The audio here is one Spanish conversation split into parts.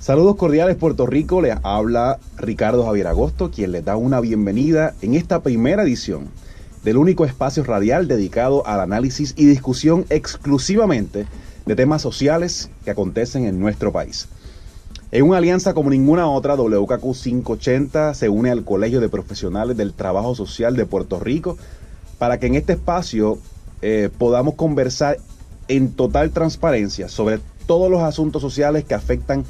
Saludos cordiales Puerto Rico, les habla Ricardo Javier Agosto, quien les da una bienvenida en esta primera edición del único espacio radial dedicado al análisis y discusión exclusivamente de temas sociales que acontecen en nuestro país. En una alianza como ninguna otra, WKQ 580 se une al Colegio de Profesionales del Trabajo Social de Puerto Rico para que en este espacio podamos conversar en total transparencia sobre todos los asuntos sociales que afectan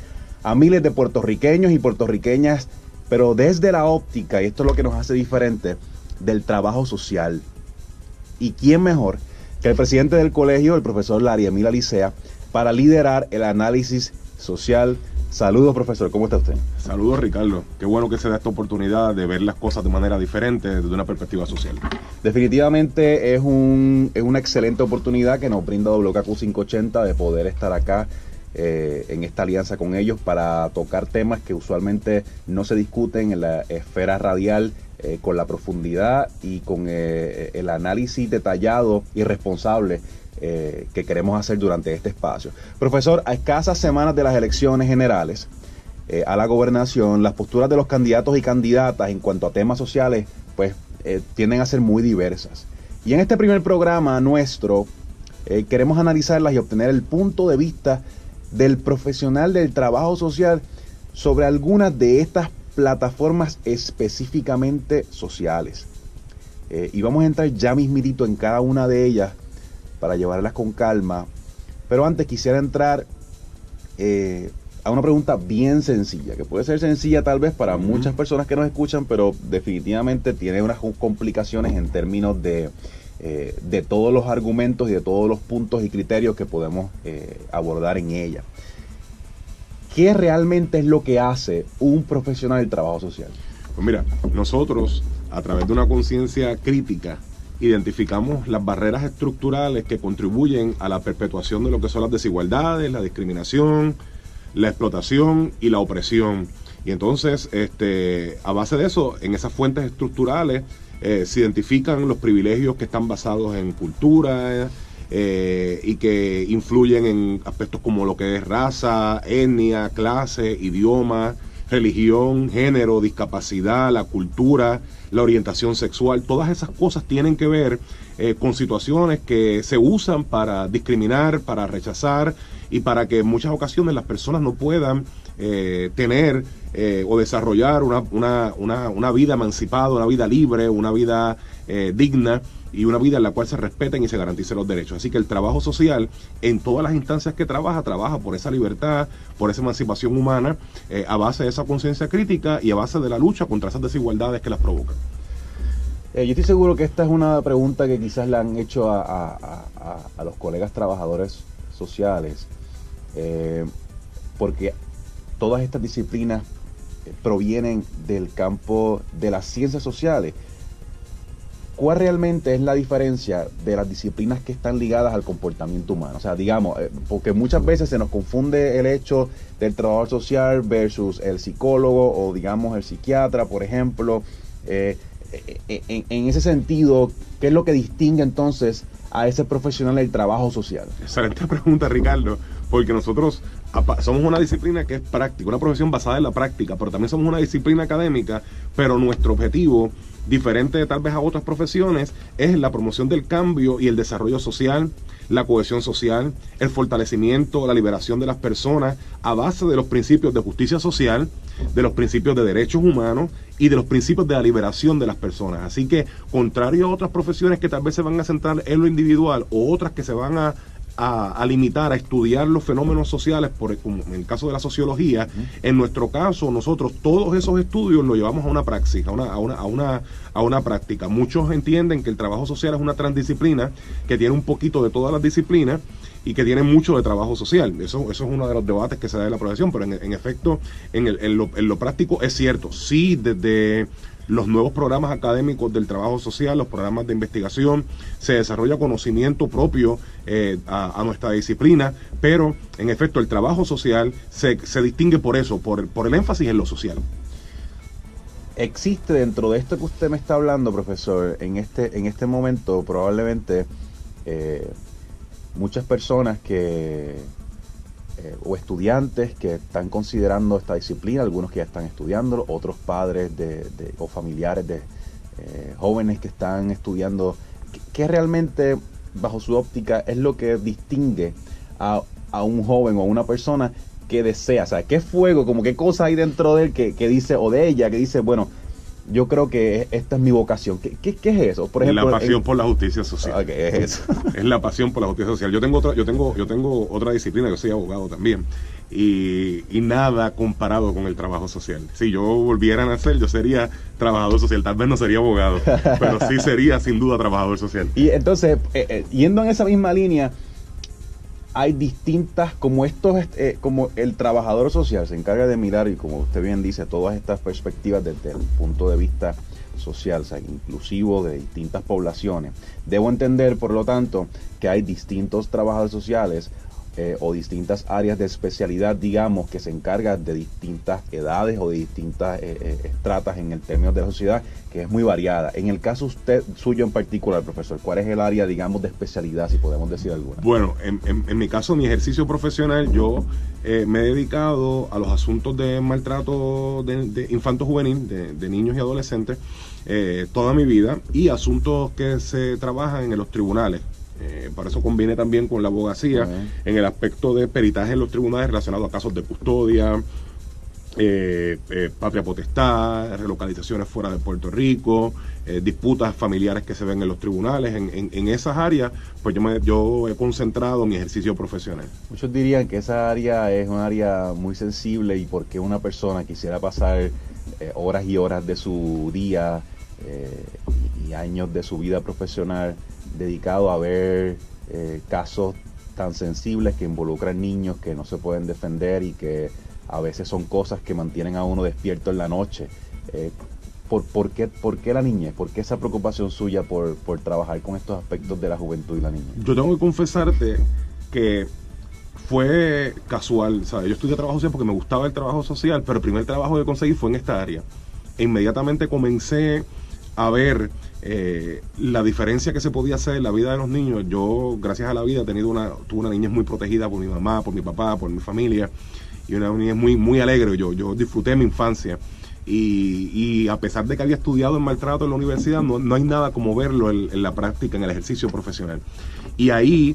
a miles de puertorriqueños y puertorriqueñas, pero desde la óptica, y esto es lo que nos hace diferente, del trabajo social. ¿Y quién mejor que el presidente del colegio, el profesor Larry Emil Alicea, para liderar el análisis social? Saludos, profesor, ¿cómo está usted? Saludos, Ricardo. Qué bueno que se da esta oportunidad de ver las cosas de manera diferente desde una perspectiva social. Definitivamente es una excelente oportunidad que nos brinda WKQ 580 de poder estar acá en esta alianza con ellos para tocar temas que usualmente no se discuten en la esfera radial con la profundidad y con el análisis detallado y responsable que queremos hacer durante este espacio. Profesor, a escasas semanas de las elecciones generales a la gobernación, las posturas de los candidatos y candidatas en cuanto a temas sociales pues tienden a ser muy diversas. Y en este primer programa nuestro queremos analizarlas y obtener el punto de vista del profesional del trabajo social sobre algunas de estas plataformas específicamente sociales. Y vamos a entrar ya mismitito en cada una de ellas para llevarlas con calma. Pero antes quisiera entrar a una pregunta bien sencilla, que puede ser sencilla tal vez para muchas personas que nos escuchan, pero definitivamente tiene unas complicaciones en términos de todos los argumentos y de todos los puntos y criterios que podemos abordar en ella. ¿Qué realmente es lo que hace un profesional del trabajo social? Pues mira, nosotros a través de una conciencia crítica identificamos las barreras estructurales que contribuyen a la perpetuación de lo que son las desigualdades, la discriminación, la explotación y la opresión. Y entonces, a base de eso, en esas fuentes estructurales se identifican los privilegios que están basados en cultura y que influyen en aspectos como lo que es raza, etnia, clase, idioma, religión, género, discapacidad, la cultura, la orientación sexual. Todas esas cosas tienen que ver con situaciones que se usan para discriminar, para rechazar y para que en muchas ocasiones las personas no puedan tener o desarrollar una vida emancipada, una vida libre, una vida digna y una vida en la cual se respeten y se garanticen los derechos. Así que el trabajo social, en todas las instancias que trabaja por esa libertad, por esa emancipación humana, a base de esa conciencia crítica y a base de la lucha contra esas desigualdades que las provocan. Yo estoy seguro que esta es una pregunta que quizás le han hecho a los colegas trabajadores sociales, porque todas estas disciplinas provienen del campo de las ciencias sociales. ¿Cuál realmente es la diferencia de las disciplinas que están ligadas al comportamiento humano? O sea, digamos, porque muchas veces se nos confunde el hecho del trabajador social versus el psicólogo o, digamos, el psiquiatra, por ejemplo. En ese sentido, ¿qué es lo que distingue entonces a ese profesional del trabajo social? Excelente pregunta, Ricardo, porque nosotros somos una disciplina que es práctica, una profesión basada en la práctica, pero también somos una disciplina académica, pero nuestro objetivo, diferente tal vez a otras profesiones, es la promoción del cambio y el desarrollo social, la cohesión social, el fortalecimiento, la liberación de las personas a base de los principios de justicia social, de los principios de derechos humanos y de los principios de la liberación de las personas. Así que, contrario a otras profesiones que tal vez se van a centrar en lo individual o otras que se van a limitar a estudiar los fenómenos sociales, como en el caso de la sociología, en nuestro caso, nosotros todos esos estudios los llevamos a una praxis, a una práctica. Muchos entienden que el trabajo social es una transdisciplina que tiene un poquito de todas las disciplinas y que tiene mucho de trabajo social. Eso es uno de los debates que se da en la profesión, pero en efecto, en lo práctico es cierto. Sí, desde los nuevos programas académicos del trabajo social, los programas de investigación, se desarrolla conocimiento propio a nuestra disciplina, pero en efecto el trabajo social se distingue por eso, por el énfasis en lo social. Existe dentro de esto que usted me está hablando, profesor, en este momento probablemente muchas personas que o estudiantes que están considerando esta disciplina, algunos que ya están estudiando, otros padres o familiares de jóvenes que están estudiando. ¿Qué realmente, bajo su óptica, es lo que distingue a un joven o a una persona que desea? O sea, ¿qué fuego, como qué cosa hay dentro de él que dice, o de ella, que dice, bueno, yo creo que esta es mi vocación? ¿Qué es eso? Por ejemplo, la pasión por la justicia social. ¿Qué es eso? Es la pasión por la justicia social. Yo tengo otra disciplina, yo soy abogado también. Y nada comparado con el trabajo social. Si yo volviera a nacer, yo sería trabajador social. Tal vez no sería abogado, pero sí sería sin duda trabajador social. Y entonces, yendo en esa misma línea, hay distintas, como el trabajador social se encarga de mirar, y como usted bien dice, todas estas perspectivas desde el punto de vista social, o sea, inclusivo de distintas poblaciones. Debo entender, por lo tanto, que hay distintos trabajadores sociales o distintas áreas de especialidad, digamos, que se encargan de distintas edades o de distintas estratas en el término de la sociedad, que es muy variada. En el caso suyo en particular, profesor, ¿cuál es el área, digamos, de especialidad, si podemos decir alguna? Bueno, en mi caso, mi ejercicio profesional, yo me he dedicado a los asuntos de maltrato de infanto juvenil, de niños y adolescentes, toda mi vida, y asuntos que se trabajan en los tribunales. Para eso conviene también con la abogacía en el aspecto de peritaje en los tribunales relacionados a casos de custodia, patria potestad, relocalizaciones fuera de Puerto Rico, disputas familiares que se ven en los tribunales. En esas áreas, pues yo he concentrado mi ejercicio profesional. Muchos dirían que esa área es un área muy sensible, y porque una persona quisiera pasar horas y horas de su día y años de su vida profesional dedicado a ver casos tan sensibles que involucran niños que no se pueden defender y que a veces son cosas que mantienen a uno despierto en la noche. ¿Por qué la niñez? ¿Por qué esa preocupación suya por trabajar con estos aspectos de la juventud y la niñez? Yo tengo que confesarte que fue casual, ¿sabes? Yo estudié trabajo social porque me gustaba el trabajo social, pero el primer trabajo que conseguí fue en esta área. E inmediatamente comencé a ver la diferencia que se podía hacer en la vida de los niños. Yo, gracias a la vida, tuve una niñez muy protegida por mi mamá, por mi papá, por mi familia, y una niñez muy, muy alegre. Yo disfruté mi infancia. Y a pesar de que había estudiado en maltrato en la universidad, no hay nada como verlo en la práctica, en el ejercicio profesional. Y ahí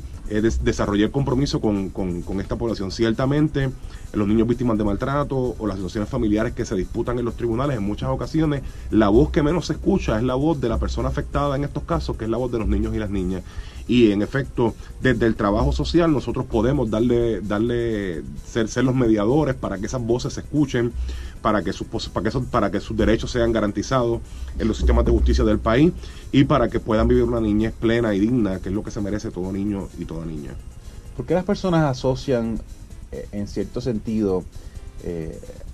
desarrollé el compromiso con esta población. Ciertamente, los niños víctimas de maltrato o las situaciones familiares que se disputan en los tribunales, en muchas ocasiones, la voz que menos se escucha es la voz de la persona afectada en estos casos, que es la voz de los niños y las niñas. Y en efecto, desde el trabajo social nosotros podemos ser los mediadores para que esas voces se escuchen, para que sus derechos sean garantizados en los sistemas de justicia del país, y para que puedan vivir una niñez plena y digna, que es lo que se merece todo niño y toda niña. ¿Por qué las personas asocian, en cierto sentido,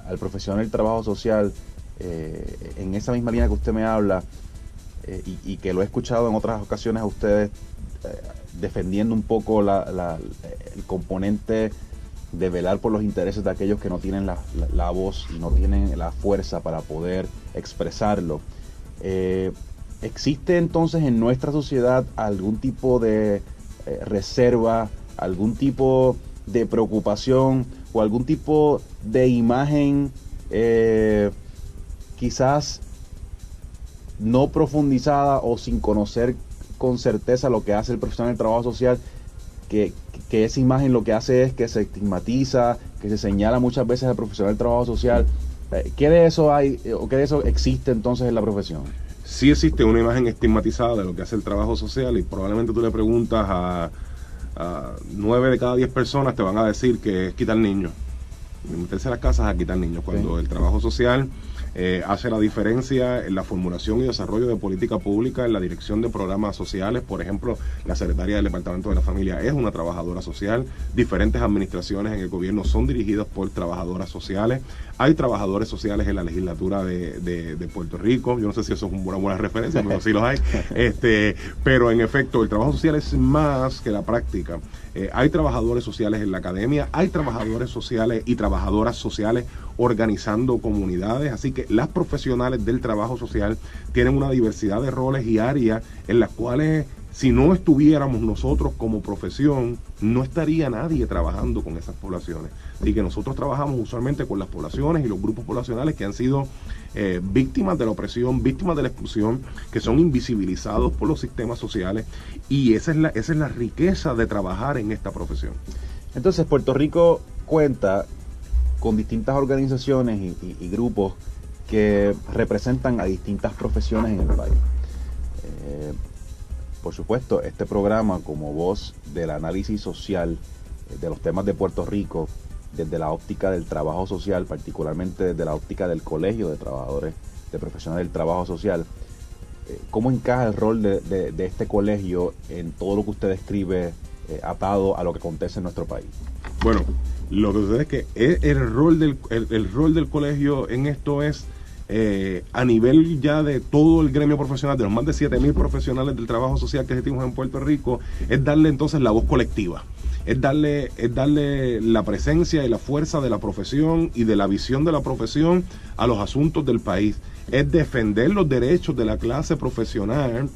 al profesional del trabajo social en esa misma línea que usted me habla, y que lo he escuchado en otras ocasiones a ustedes defendiendo un poco el componente de velar por los intereses de aquellos que no tienen la voz y no tienen la fuerza para poder expresarlo? ¿Existe entonces en nuestra sociedad algún tipo de reserva, algún tipo de preocupación o algún tipo de imagen quizás no profundizada o sin conocer con certeza lo que hace el profesional del trabajo social, que esa imagen lo que hace es que se estigmatiza, que se señala muchas veces al profesional del trabajo social? ¿Qué de eso hay, o qué de eso existe entonces en la profesión? Sí existe una imagen estigmatizada de lo que hace el trabajo social, y probablemente tú le preguntas a 9 de cada 10 personas, te van a decir que es quitar niños, meterse a las casas a quitar niños, cuando el trabajo social hace la diferencia en la formulación y desarrollo de política pública, en la dirección de programas sociales. Por ejemplo, la secretaria del Departamento de la Familia es una trabajadora social. Diferentes administraciones en el gobierno son dirigidas por trabajadoras sociales. Hay trabajadores sociales en la legislatura de Puerto Rico. Yo no sé si eso es una buena referencia, pero sí los hay. Pero en efecto, el trabajo social es más que la práctica. Hay trabajadores sociales en la academia, hay trabajadores sociales y trabajadoras sociales organizando comunidades, así que las profesionales del trabajo social tienen una diversidad de roles y áreas en las cuales, si no estuviéramos nosotros como profesión no estaría nadie trabajando con esas poblaciones. Así que nosotros trabajamos usualmente con las poblaciones y los grupos poblacionales que han sido víctimas de la opresión, víctimas de la exclusión, que son invisibilizados por los sistemas sociales, y esa es la riqueza de trabajar en esta profesión. Entonces, Puerto Rico cuenta con distintas organizaciones y grupos que representan a distintas profesiones en el país. Por supuesto, este programa, como voz del análisis social de los temas de Puerto Rico, desde la óptica del trabajo social, particularmente desde la óptica del Colegio de Trabajadores, de Profesionales del Trabajo Social, ¿cómo encaja el rol de este colegio en todo lo que usted describe atado a lo que acontece en nuestro país? Bueno, lo que sucede es que el rol del colegio en esto es, a nivel ya de todo el gremio profesional, de los más de 7,000 profesionales del trabajo social que existimos en Puerto Rico, es darle entonces la voz colectiva, es darle la presencia y la fuerza de la profesión y de la visión de la profesión a los asuntos del país, es defender los derechos de la clase profesional,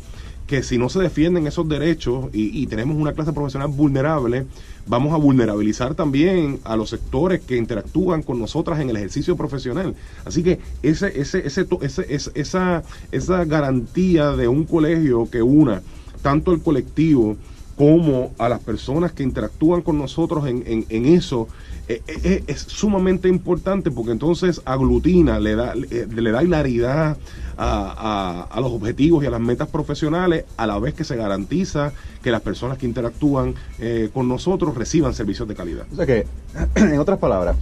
que si no se defienden esos derechos y tenemos una clase profesional vulnerable, vamos a vulnerabilizar también a los sectores que interactúan con nosotras en el ejercicio profesional. Así que esa garantía de un colegio que una tanto el colectivo como a las personas que interactúan con nosotros en eso, es sumamente importante, porque entonces aglutina, le da hilaridad a los objetivos y a las metas profesionales, a la vez que se garantiza que las personas que interactúan con nosotros reciban servicios de calidad. O sea que, en otras palabras,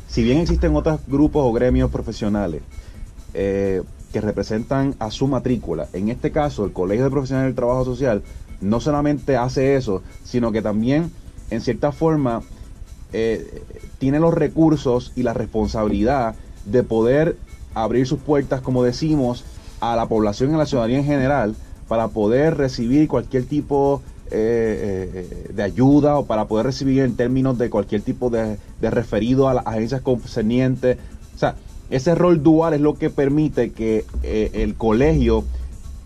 si bien existen otros grupos o gremios profesionales que representan a su matrícula, en este caso el Colegio de Profesionales del Trabajo Social no solamente hace eso, sino que también, en cierta forma, tiene los recursos y la responsabilidad de poder abrir sus puertas, como decimos, a la población y a la ciudadanía en general, para poder recibir cualquier tipo de ayuda, o para poder recibir en términos de cualquier tipo de referido a las agencias concernientes. O sea, ese rol dual es lo que permite que el colegio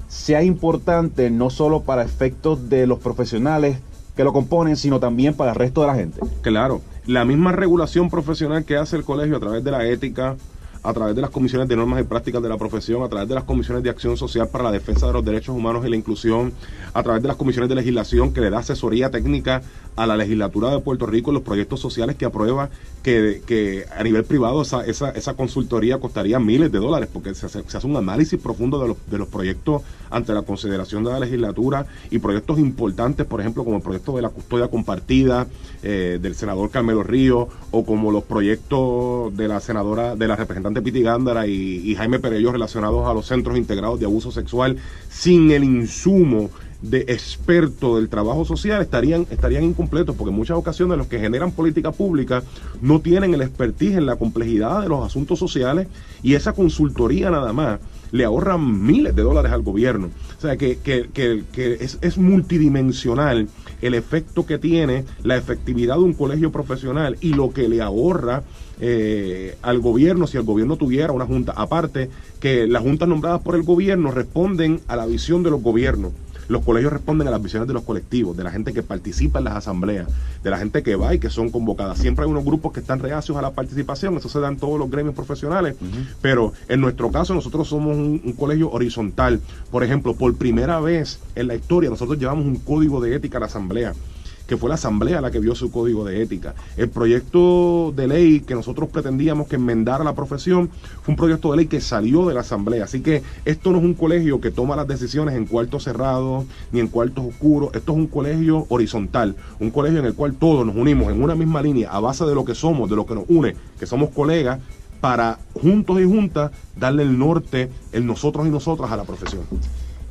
sea importante no solo para efectos de los profesionales que lo componen, sino también para el resto de la gente. Claro, la misma regulación profesional que hace el colegio a través de la ética, a través de las comisiones de normas y prácticas de la profesión, a través de las comisiones de acción social para la defensa de los derechos humanos y la inclusión, a través de las comisiones de legislación que le da asesoría técnica a la legislatura de Puerto Rico en los proyectos sociales que aprueba, que a nivel privado esa consultoría costaría miles de dólares, porque se hace un análisis profundo de los proyectos ante la consideración de la legislatura, y proyectos importantes, por ejemplo, como el proyecto de la custodia compartida del senador Carmelo Ríos, o como los proyectos de la representante Piti Gándara y Jaime Perello relacionados a los centros integrados de abuso sexual. Sin el insumo de expertos del trabajo social estarían incompletos, porque en muchas ocasiones los que generan política pública no tienen el expertise en la complejidad de los asuntos sociales, y esa consultoría nada más le ahorra miles de dólares al gobierno. O sea que es multidimensional el efecto que tiene la efectividad de un colegio profesional y lo que le ahorra al gobierno si el gobierno tuviera una junta. Aparte que las juntas nombradas por el gobierno responden a la visión de los gobiernos. Los colegios responden a las visiones de los colectivos, de la gente que participa en las asambleas, de la gente que va y que son convocadas. Siempre hay unos grupos que están reacios a la participación, eso se da en todos los gremios profesionales, pero en nuestro caso nosotros somos un colegio horizontal. Por ejemplo, por primera vez en la historia nosotros llevamos un código de ética a la asamblea, que fue la asamblea la que vio su código de ética. El proyecto de ley que nosotros pretendíamos que enmendara la profesión fue un proyecto de ley que salió de la asamblea. Así que esto no es un colegio que toma las decisiones en cuartos cerrados ni en cuartos oscuros. Esto es un colegio horizontal, un colegio en el cual todos nos unimos en una misma línea a base de lo que somos, de lo que nos une, que somos colegas, para juntos y juntas darle el norte, el nosotros y nosotras a la profesión.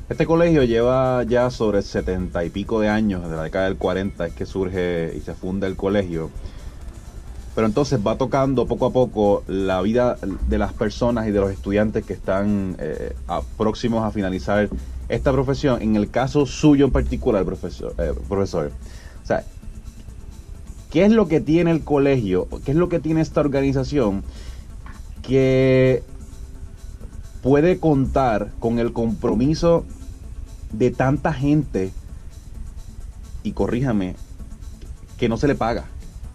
Este colegio lleva ya sobre 70 y pico de años, desde la década del 40 es que surge y se funda el colegio. Pero entonces va tocando poco a poco la vida de las personas y de los estudiantes que están próximos a finalizar esta profesión. En el caso suyo en particular, profesor. O sea, ¿qué es lo que tiene el colegio? ¿Qué es lo que tiene esta organización que puede contar con el compromiso de tanta gente, y corríjame, que no se le paga.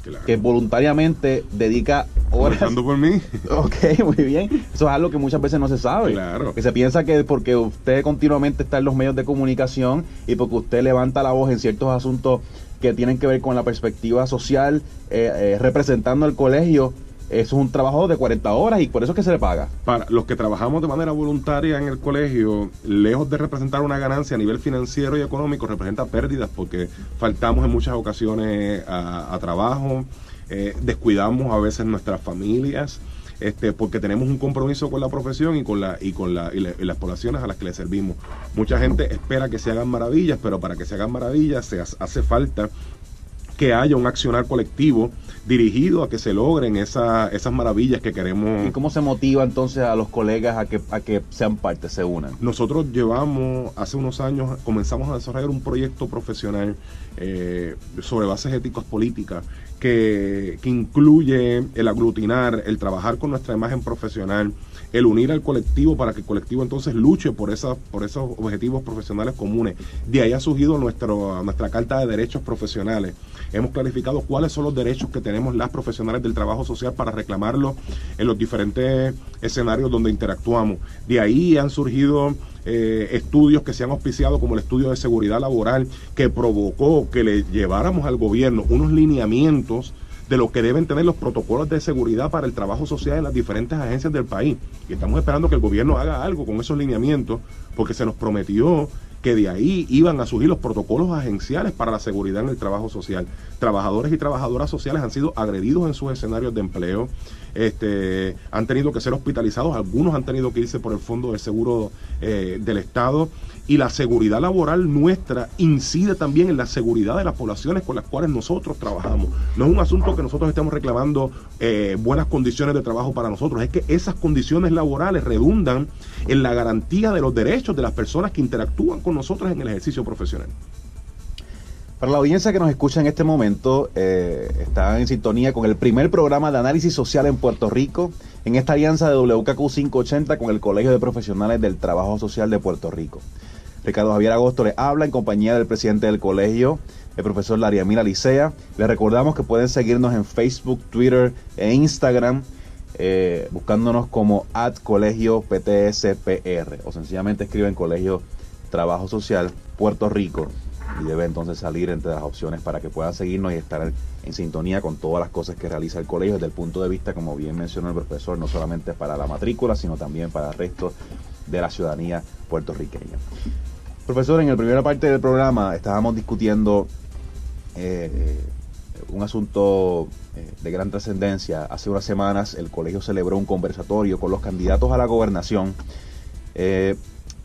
Claro. Que voluntariamente dedica horas. Comenzando por mí. Ok, muy bien. Eso es algo que muchas veces no se sabe. Claro. Que se piensa que porque usted continuamente está en los medios de comunicación y porque usted levanta la voz en ciertos asuntos que tienen que ver con la perspectiva social, representando al colegio, eso es un trabajo de 40 horas y por eso es que se le paga. Para los que trabajamos de manera voluntaria en el colegio, lejos de representar una ganancia a nivel financiero y económico, representa pérdidas porque faltamos en muchas ocasiones a trabajo, descuidamos a veces nuestras familias, porque tenemos un compromiso con la profesión y con las poblaciones a las que le servimos. Mucha gente espera que se hagan maravillas, pero para que se hagan maravillas se hace falta que haya un accionar colectivo dirigido a que se logren esas maravillas que queremos. ¿Y cómo se motiva entonces a los colegas a que sean parte, se unan? Nosotros hace unos años, comenzamos a desarrollar un proyecto profesional sobre bases éticas políticas que incluye el aglutinar, el trabajar con nuestra imagen profesional, el unir al colectivo para que el colectivo entonces luche por esos objetivos profesionales comunes. De ahí ha surgido nuestra Carta de Derechos Profesionales. Hemos clarificado cuáles son los derechos que tenemos las profesionales del trabajo social para reclamarlos en los diferentes escenarios donde interactuamos. De ahí han surgido estudios que se han auspiciado, como el estudio de seguridad laboral, que provocó que le lleváramos al gobierno unos lineamientos de lo que deben tener los protocolos de seguridad para el trabajo social en las diferentes agencias del país. Y estamos esperando que el gobierno haga algo con esos lineamientos, porque se nos prometió que de ahí iban a surgir los protocolos agenciales para la seguridad en el trabajo social. Trabajadores y trabajadoras sociales han sido agredidos en sus escenarios de empleo, han tenido que ser hospitalizados, algunos han tenido que irse por el Fondo de Seguro del Estado, y la seguridad laboral nuestra incide también en la seguridad de las poblaciones con las cuales nosotros trabajamos. No es un asunto que nosotros estemos reclamando buenas condiciones de trabajo para nosotros, es que esas condiciones laborales redundan en la garantía de los derechos de las personas que interactúan con nosotros en el ejercicio profesional. Para la audiencia que nos escucha en este momento, está en sintonía con el primer programa de análisis social en Puerto Rico, en esta alianza de WKQ 580 con el Colegio de Profesionales del Trabajo Social de Puerto Rico. Ricardo Javier Agosto le habla en compañía del presidente del colegio, el profesor Lariamil Alicea. Les recordamos que pueden seguirnos en Facebook, Twitter e Instagram, buscándonos como @colegioptspr, o sencillamente escriben Colegio Trabajo Social Puerto Rico y debe entonces salir entre las opciones para que puedan seguirnos y estar en sintonía con todas las cosas que realiza el colegio desde el punto de vista, como bien mencionó el profesor, no solamente para la matrícula, sino también para el resto de la ciudadanía puertorriqueña. Profesor, en la primera parte del programa estábamos discutiendo un asunto de gran trascendencia. Hace unas semanas el colegio celebró un conversatorio con los candidatos a la gobernación,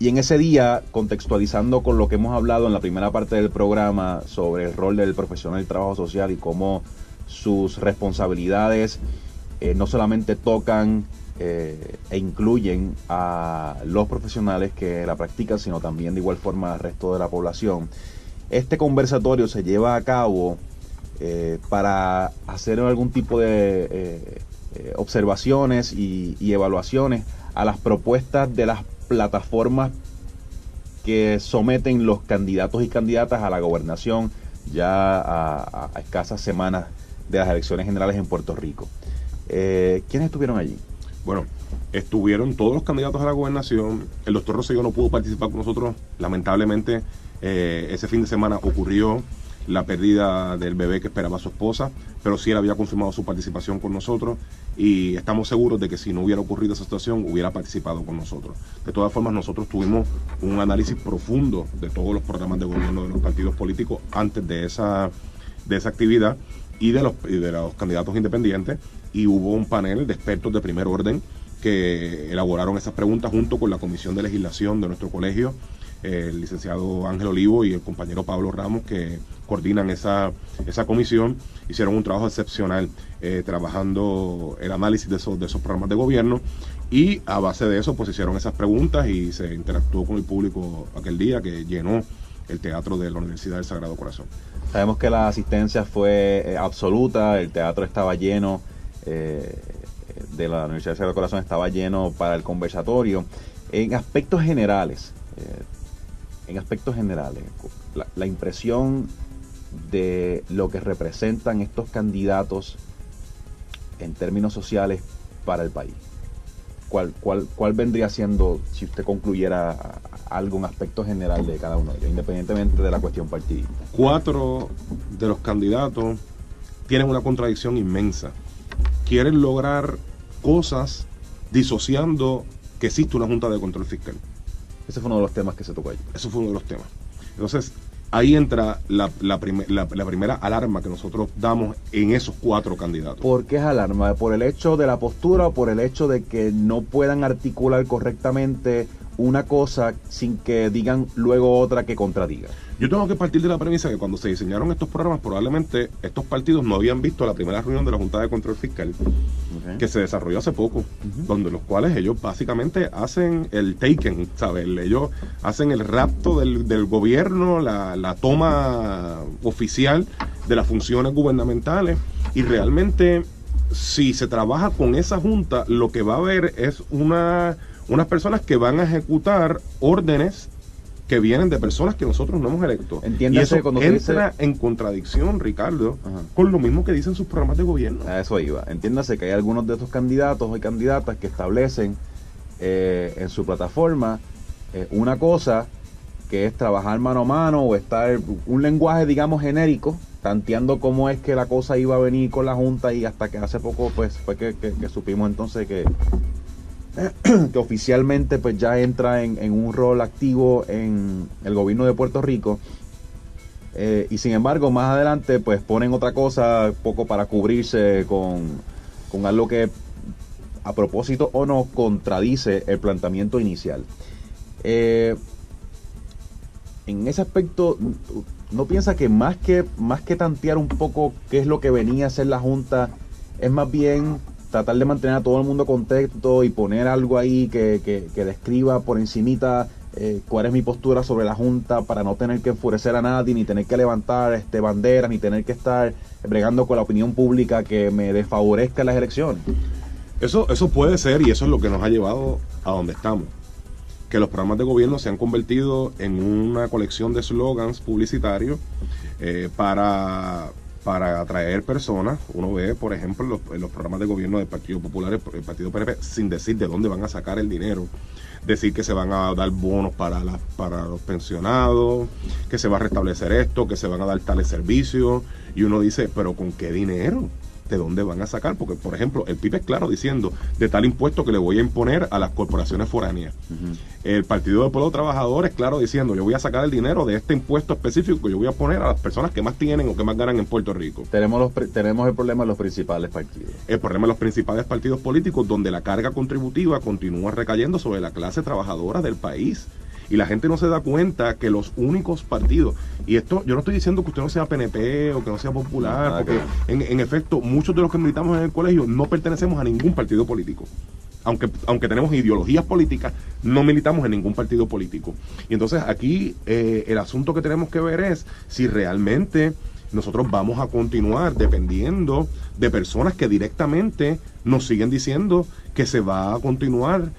y en ese día, contextualizando con lo que hemos hablado en la primera parte del programa sobre el rol del profesional del trabajo social y cómo sus responsabilidades no solamente tocan e incluyen a los profesionales que la practican, sino también de igual forma al resto de la población. Este conversatorio se lleva a cabo para hacer algún tipo de observaciones y evaluaciones a las propuestas de las plataformas que someten los candidatos y candidatas a la gobernación ya a escasas semanas de las elecciones generales en Puerto Rico. ¿Quiénes estuvieron allí? Bueno, estuvieron todos los candidatos a la gobernación. El doctor Rosselló no pudo participar con nosotros. Lamentablemente, ese fin de semana ocurrió la pérdida del bebé que esperaba su esposa, pero sí él había confirmado su participación con nosotros y estamos seguros de que si no hubiera ocurrido esa situación, hubiera participado con nosotros. De todas formas, nosotros tuvimos un análisis profundo de todos los programas de gobierno de los partidos políticos antes de esa actividad y de los candidatos independientes, y hubo un panel de expertos de primer orden que elaboraron esas preguntas junto con la Comisión de Legislación de nuestro colegio, el licenciado Ángel Olivo y el compañero Pablo Ramos, que coordinan esa comisión. Hicieron un trabajo excepcional trabajando el análisis de esos programas de gobierno, y a base de eso pues hicieron esas preguntas y se interactuó con el público aquel día, que llenó el teatro de la Universidad del Sagrado Corazón. Sabemos que la asistencia fue absoluta, el teatro estaba lleno, de la Universidad del Sagrado Corazón estaba lleno para el conversatorio. En aspectos generales, la impresión de lo que representan estos candidatos en términos sociales para el país? ¿Cuál vendría siendo, si usted concluyera algún aspecto general de cada uno de ellos, independientemente de la cuestión partidista? 4 de los candidatos tienen una contradicción inmensa. Quieren lograr cosas disociando que existe una Junta de Control Fiscal. Ese fue uno de los temas que se tocó ahí. Eso fue uno de los temas. Entonces, ahí entra la primera alarma que nosotros damos en esos 4 candidatos. ¿Por qué es alarma? ¿Por el hecho de la postura o por el hecho de que no puedan articular correctamente una cosa sin que digan luego otra que contradiga? Yo tengo que partir de la premisa que cuando se diseñaron estos programas, probablemente estos partidos no habían visto la primera reunión de la Junta de Control Fiscal, que se desarrolló hace poco, donde los cuales ellos básicamente hacen el taken, ¿sabes? Ellos hacen el rapto del gobierno, la toma oficial de las funciones gubernamentales, y realmente si se trabaja con esa junta, lo que va a haber es unas personas que van a ejecutar órdenes que vienen de personas que nosotros no hemos electo. Entiéndase, y eso cuando entra en contradicción, Ricardo, con lo mismo que dicen sus programas de gobierno. A eso iba. Entiéndase que hay algunos de estos candidatos y candidatas que establecen en su plataforma una cosa que es trabajar mano a mano o estar un lenguaje, digamos, genérico, tanteando cómo es que la cosa iba a venir con la Junta, y hasta que hace poco pues fue que supimos entonces que oficialmente pues ya entra en un rol activo en el gobierno de Puerto Rico, y sin embargo más adelante pues ponen otra cosa poco para cubrirse con algo que a propósito o no contradice el planteamiento inicial. En ese aspecto, ¿no piensa que más que tantear un poco qué es lo que venía a hacer la Junta, es más bien tratar de mantener a todo el mundo contento y poner algo ahí que describa por encimita cuál es mi postura sobre la Junta, para no tener que enfurecer a nadie, ni tener que levantar banderas, ni tener que estar bregando con la opinión pública que me desfavorezca en las elecciones? Eso puede ser, y eso es lo que nos ha llevado a donde estamos. Que los programas de gobierno se han convertido en una colección de slogans publicitarios para atraer personas. Uno ve, por ejemplo, en los programas de gobierno del Partido Popular, el Partido PNP, sin decir de dónde van a sacar el dinero. Decir que se van a dar bonos para los pensionados, que se va a restablecer esto, que se van a dar tales servicios. Y uno dice, ¿pero con qué dinero? ¿De dónde van a sacar? Porque, por ejemplo, el PIB es claro diciendo de tal impuesto que le voy a imponer a las corporaciones foráneas. El Partido del Pueblo Trabajador es claro diciendo, yo voy a sacar el dinero de este impuesto específico que yo voy a poner a las personas que más tienen o que más ganan en Puerto Rico. Tenemos el problema de los principales partidos. El problema de los principales partidos políticos, donde la carga contributiva continúa recayendo sobre la clase trabajadora del país. Y la gente no se da cuenta que los únicos partidos, y esto yo no estoy diciendo que usted no sea PNP o que no sea popular, porque en efecto muchos de los que militamos en el colegio no pertenecemos a ningún partido político. Aunque tenemos ideologías políticas, no militamos en ningún partido político. Y entonces aquí el asunto que tenemos que ver es si realmente nosotros vamos a continuar dependiendo de personas que directamente nos siguen diciendo que se va a continuar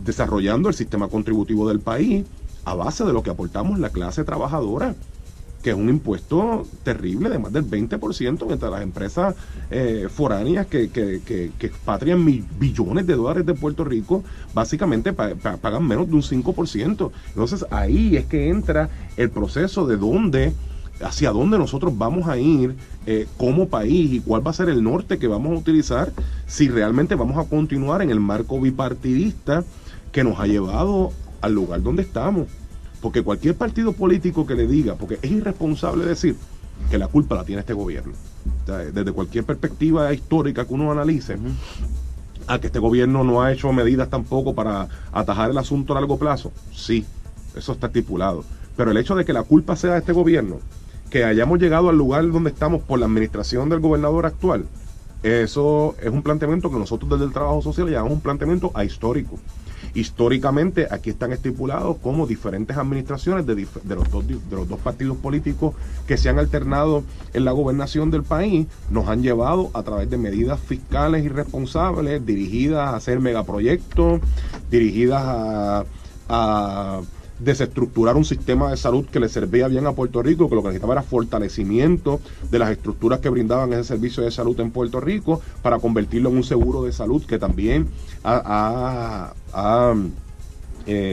desarrollando el sistema contributivo del país a base de lo que aportamos la clase trabajadora, que es un impuesto terrible de más del 20%, mientras las empresas foráneas que expatrian billones de dólares de Puerto Rico básicamente pagan menos de un 5%. Entonces ahí es que entra el proceso de hacia dónde nosotros vamos a ir como país, y cuál va a ser el norte que vamos a utilizar si realmente vamos a continuar en el marco bipartidista que nos ha llevado al lugar donde estamos. Porque cualquier partido político que le diga, porque es irresponsable decir que la culpa la tiene este gobierno, o sea, desde cualquier perspectiva histórica que uno analice, a que este gobierno no ha hecho medidas tampoco para atajar el asunto a largo plazo, sí, eso está estipulado, pero el hecho de que la culpa sea de este gobierno, que hayamos llegado al lugar donde estamos por la administración del gobernador actual, eso es un planteamiento que nosotros desde el trabajo social llamamos un planteamiento ahistórico. Históricamente aquí están estipulados como diferentes administraciones de los dos partidos políticos que se han alternado en la gobernación del país nos han llevado a través de medidas fiscales irresponsables dirigidas a hacer megaproyectos, dirigidas a desestructurar un sistema de salud que le servía bien a Puerto Rico, que lo que necesitaba era fortalecimiento de las estructuras que brindaban ese servicio de salud en Puerto Rico para convertirlo en un seguro de salud que también ha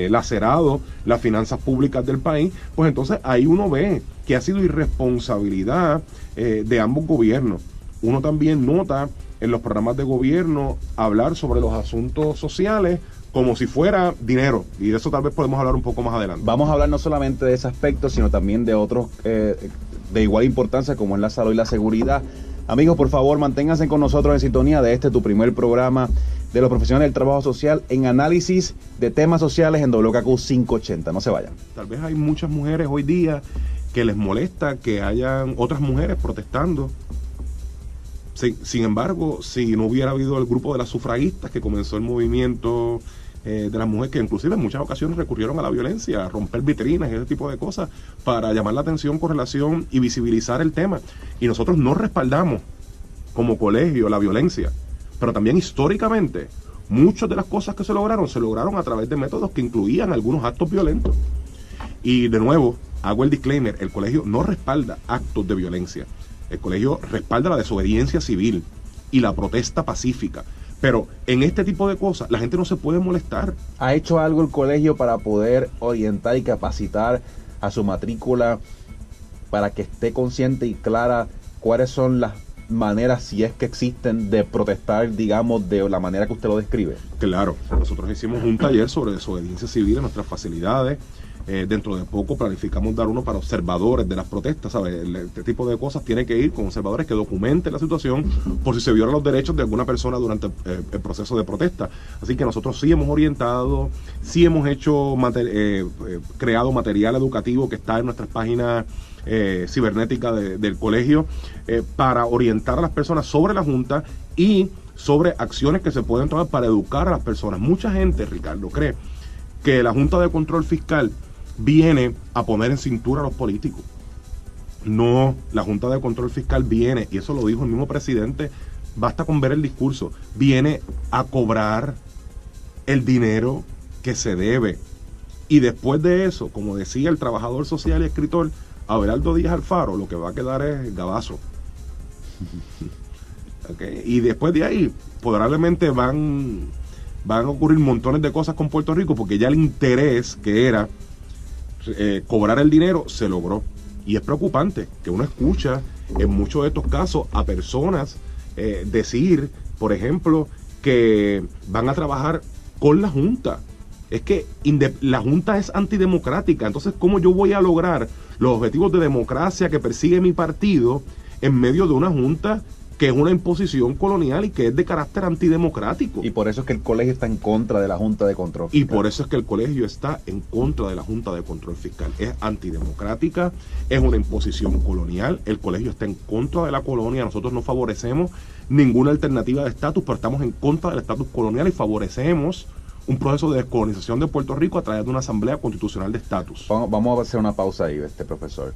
lacerado las finanzas públicas del país. Pues entonces ahí uno ve que ha sido irresponsabilidad de ambos gobiernos. Uno también nota en los programas de gobierno hablar sobre los asuntos sociales como si fuera dinero, y de eso tal vez podemos hablar un poco más adelante. Vamos a hablar no solamente de ese aspecto, sino también de otros de igual importancia, como es la salud y la seguridad. Amigos, por favor, manténganse con nosotros en sintonía de tu primer programa de los profesionales del trabajo social en análisis de temas sociales en WKQ 580. No se vayan. Tal vez hay muchas mujeres hoy día que les molesta que hayan otras mujeres protestando. Sin embargo, si no hubiera habido el grupo de las sufragistas que comenzó el movimiento de las mujeres, que inclusive en muchas ocasiones recurrieron a la violencia, a romper vitrinas y ese tipo de cosas para llamar la atención con relación y visibilizar el tema. Y nosotros no respaldamos como colegio la violencia, pero también históricamente muchas de las cosas que se lograron a través de métodos que incluían algunos actos violentos. Y de nuevo, hago el disclaimer, el colegio no respalda actos de violencia. El colegio respalda la desobediencia civil y la protesta pacífica. Pero en este tipo de cosas la gente no se puede molestar. ¿Ha hecho algo el colegio para poder orientar y capacitar a su matrícula para que esté consciente y clara cuáles son las maneras, si es que existen, de protestar, digamos, de la manera que usted lo describe? Claro, nosotros hicimos un taller sobre desobediencia civil en nuestras facilidades. Dentro de poco planificamos dar uno para observadores de las protestas, ¿sabes? Este tipo de cosas tiene que ir con observadores que documenten la situación por si se violan los derechos de alguna persona durante el proceso de protesta. Así que nosotros sí hemos orientado, sí hemos hecho creado material educativo que está en nuestras páginas cibernéticas del colegio para orientar a las personas sobre la Junta y sobre acciones que se pueden tomar para educar a las personas. Mucha gente, Ricardo, cree que la Junta de Control Fiscal viene a poner en cintura a los políticos. No, la Junta de Control Fiscal viene, y eso lo dijo el mismo presidente, basta con ver el discurso, viene a cobrar el dinero que se debe. Y después de eso, como decía el trabajador social y escritor Abelardo Díaz Alfaro, lo que va a quedar es gabazo. Okay. Y después de ahí, probablemente van a ocurrir montones de cosas con Puerto Rico, porque ya el interés que era cobrar el dinero se logró. Y es preocupante que uno escucha en muchos de estos casos a personas decir, por ejemplo, que van a trabajar con la Junta. Es que la Junta es antidemocrática. Entonces, ¿cómo yo voy a lograr los objetivos de democracia que persigue mi partido en medio de una Junta que es una imposición colonial y que es de carácter antidemocrático? Y por eso es que el colegio está en contra de la Junta de Control Fiscal. Y por eso es que el colegio está en contra de la Junta de Control Fiscal. Es antidemocrática, es una imposición colonial, el colegio está en contra de la colonia, nosotros no favorecemos ninguna alternativa de estatus, pero estamos en contra del estatus colonial y favorecemos un proceso de descolonización de Puerto Rico a través de una asamblea constitucional de estatus. Vamos a hacer una pausa ahí, profesor.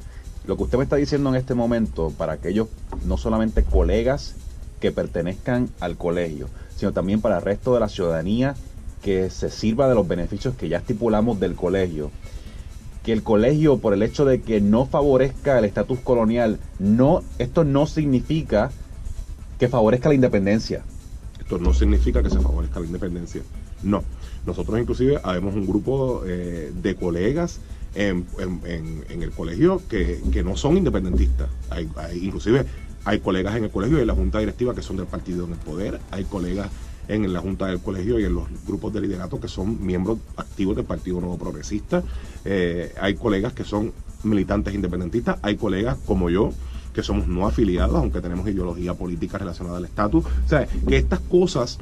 Lo que usted me está diciendo en este momento, para aquellos no solamente colegas que pertenezcan al colegio, sino también para el resto de la ciudadanía que se sirva de los beneficios que ya estipulamos del colegio, que el colegio, por el hecho de que no favorezca el estatus colonial, esto no significa que favorezca la independencia. Esto no significa que se favorezca la independencia. No. Nosotros inclusive habemos un grupo de colegas en el colegio que no son independentistas. Inclusive hay colegas en el colegio y en la junta directiva que son del partido en el poder, hay colegas en la junta del colegio y en los grupos de liderato que son miembros activos del Partido Nuevo Progresista, hay colegas que son militantes independentistas, hay colegas como yo que somos no afiliados, aunque tenemos ideología política relacionada al estatus. O sea, que estas cosas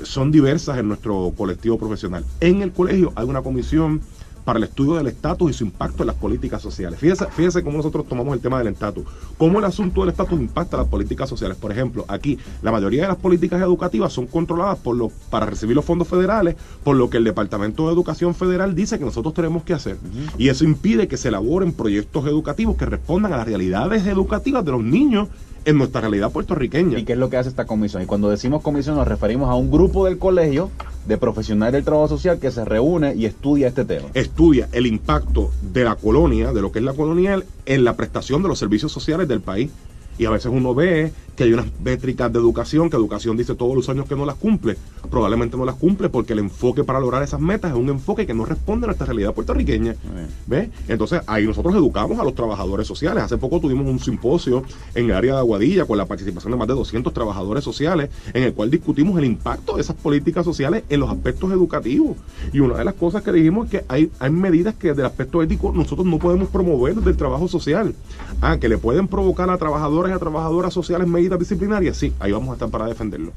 son diversas en nuestro colectivo profesional. En el colegio hay una comisión para el estudio del estatus y su impacto en las políticas sociales. Fíjense cómo nosotros tomamos el tema del estatus. Cómo el asunto del estatus impacta las políticas sociales. Por ejemplo, aquí la mayoría de las políticas educativas son controladas para recibir los fondos federales, por lo que el Departamento de Educación Federal dice que nosotros tenemos que hacer. Y eso impide que se elaboren proyectos educativos que respondan a las realidades educativas de los niños en nuestra realidad puertorriqueña. ¿Y qué es lo que hace esta comisión? Y cuando decimos comisión nos referimos a un grupo del colegio de profesionales del trabajo social que se reúne y estudia este tema. Estudia el impacto de la colonia, de lo que es la colonial, en la prestación de los servicios sociales del país. Y a veces uno ve que hay unas métricas de educación, que educación dice todos los años que no las cumple. Probablemente no las cumple porque el enfoque para lograr esas metas es un enfoque que no responde a nuestra realidad puertorriqueña. ¿Ves? Entonces ahí nosotros educamos a los trabajadores sociales. Hace poco tuvimos un simposio en el área de Aguadilla con la participación de más de 200 trabajadores sociales, en el cual discutimos el impacto de esas políticas sociales en los aspectos educativos. Y una de las cosas que dijimos es que hay medidas que desde el aspecto ético nosotros no podemos promover desde el trabajo social. Que le pueden provocar a trabajadores y a trabajadoras sociales medidas disciplinarias, sí, ahí vamos a estar para defenderlo.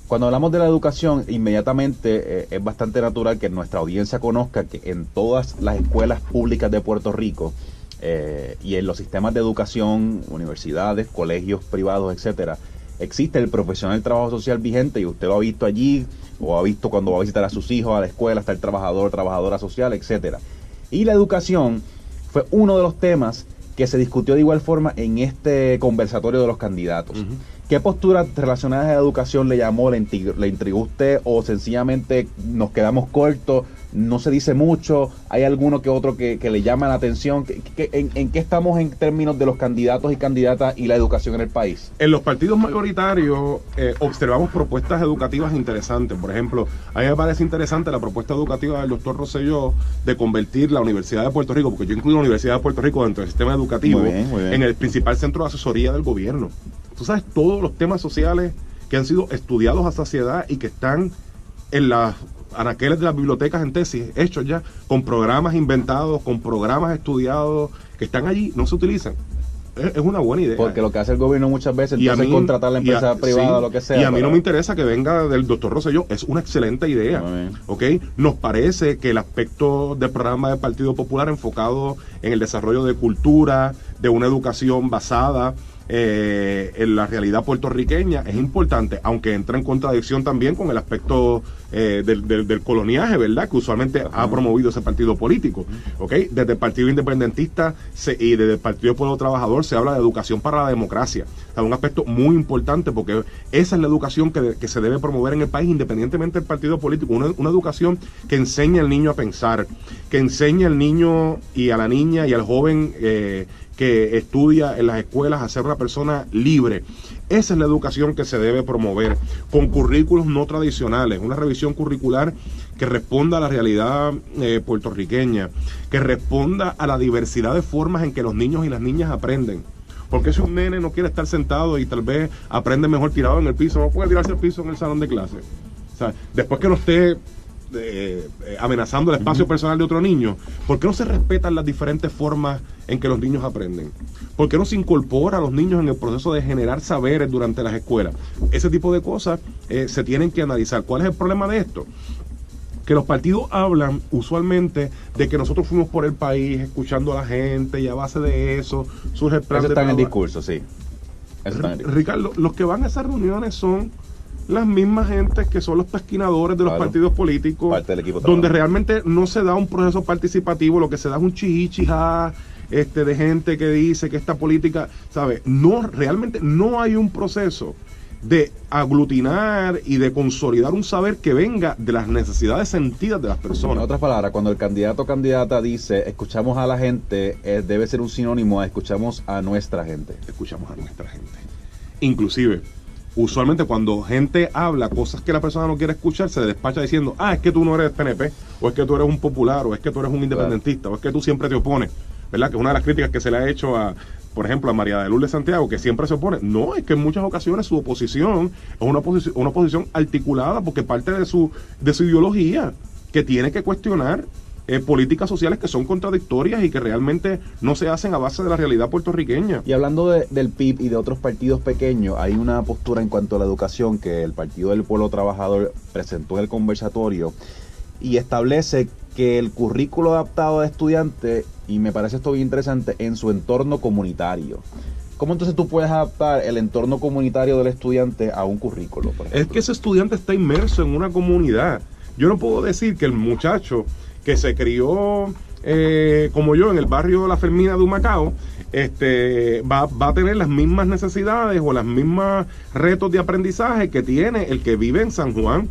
Cuando hablamos de la educación, inmediatamente es bastante natural que nuestra audiencia conozca que en todas las escuelas públicas de Puerto Rico y en los sistemas de educación, universidades, colegios privados, etcétera, existe el profesional del trabajo social vigente, y usted lo ha visto allí, o ha visto cuando va a visitar a sus hijos a la escuela, está el trabajador, trabajadora social, etcétera. Y la educación fue uno de los temas que se discutió de igual forma en este conversatorio de los candidatos. ¿Qué postura relacionadas a la educación le llamó, le intrigó usted, o sencillamente nos quedamos cortos, no se dice mucho, hay alguno que otro que le llama la atención? ¿En qué estamos en términos de los candidatos y candidatas y la educación en el país? En los partidos mayoritarios observamos propuestas educativas interesantes. Por ejemplo, a mí me parece interesante la propuesta educativa del doctor Rosselló de convertir la Universidad de Puerto Rico, porque yo incluyo la Universidad de Puerto Rico dentro del sistema educativo, muy bien. En el principal centro de asesoría del gobierno. Tú sabes todos los temas sociales que han sido estudiados a saciedad y que están en las anaqueles de las bibliotecas en tesis, hechos ya, con programas inventados, con programas estudiados, que están allí, no se utilizan. Es una buena idea. Porque lo que hace el gobierno muchas veces es contratar a la empresa privada, sí, lo que sea. Y a mí no me interesa que venga del doctor Rosselló, es una excelente idea. ¿Ok? Nos parece que el aspecto del programa del Partido Popular enfocado en el desarrollo de cultura, de una educación basada en la realidad puertorriqueña es importante, aunque entra en contradicción también con el aspecto del coloniaje, ¿verdad? Que usualmente ha promovido ese partido político, ¿ok? Desde el Partido Independentista y desde el Partido Pueblo Trabajador se habla de educación para la democracia. O sea, un aspecto muy importante, porque esa es la educación que se debe promover en el país, independientemente del partido político. Una educación que enseñe al niño a pensar, que enseñe al niño y a la niña y al joven que estudia en las escuelas a ser una persona libre. Esa es la educación que se debe promover, con currículos no tradicionales, una revisión curricular que responda a la realidad puertorriqueña, que responda a la diversidad de formas en que los niños y las niñas aprenden. Porque si un nene no quiere estar sentado y tal vez aprende mejor tirado en el piso, no puede tirarse al piso en el salón de clase. O sea, después que no esté amenazando el espacio personal de otro niño, ¿por qué no se respetan las diferentes formas en que los niños aprenden? ¿Por qué no se incorpora a los niños en el proceso de generar saberes durante las escuelas? Ese tipo de cosas se tienen que analizar. ¿Cuál es el problema de esto? Que los partidos hablan usualmente de que nosotros fuimos por el país escuchando a la gente, y a base de eso surge el plan. Eso está en el discurso, sí. Ricardo, los que van a esas reuniones son las mismas gentes que son los pesquinadores de los partidos políticos, donde realmente no se da un proceso participativo, lo que se da es un chihichijá de gente que dice que esta política, ¿sabes? No, realmente no hay un proceso de aglutinar y de consolidar un saber que venga de las necesidades sentidas de las personas. En otras palabras, cuando el candidato o candidata dice escuchamos a la gente, debe ser un sinónimo a escuchamos a nuestra gente. Escuchamos a nuestra gente. Inclusive, usualmente cuando gente habla cosas que la persona no quiere escuchar, se le despacha diciendo, es que tú no eres PNP, o es que tú eres un popular, o es que tú eres un independentista, o es que tú siempre te opones, ¿verdad? Que es una de las críticas que se le ha hecho a, por ejemplo, a María de Lourdes Santiago, que siempre se opone. No, es que en muchas ocasiones su oposición es una oposición articulada, porque parte de su ideología, que tiene que cuestionar políticas sociales que son contradictorias y que realmente no se hacen a base de la realidad puertorriqueña. Y hablando del PIB y de otros partidos pequeños, hay una postura en cuanto a la educación que el Partido del Pueblo Trabajador presentó en el conversatorio y establece que el currículo adaptado a estudiantes, y me parece esto bien interesante, en su entorno comunitario. ¿Cómo entonces tú puedes adaptar el entorno comunitario del estudiante a un currículo, por ejemplo? Es que ese estudiante está inmerso en una comunidad. Yo no puedo decir que el muchacho que se crió como yo en el barrio La Fermina de Humacao va a tener las mismas necesidades o las mismas retos de aprendizaje que tiene el que vive en San Juan,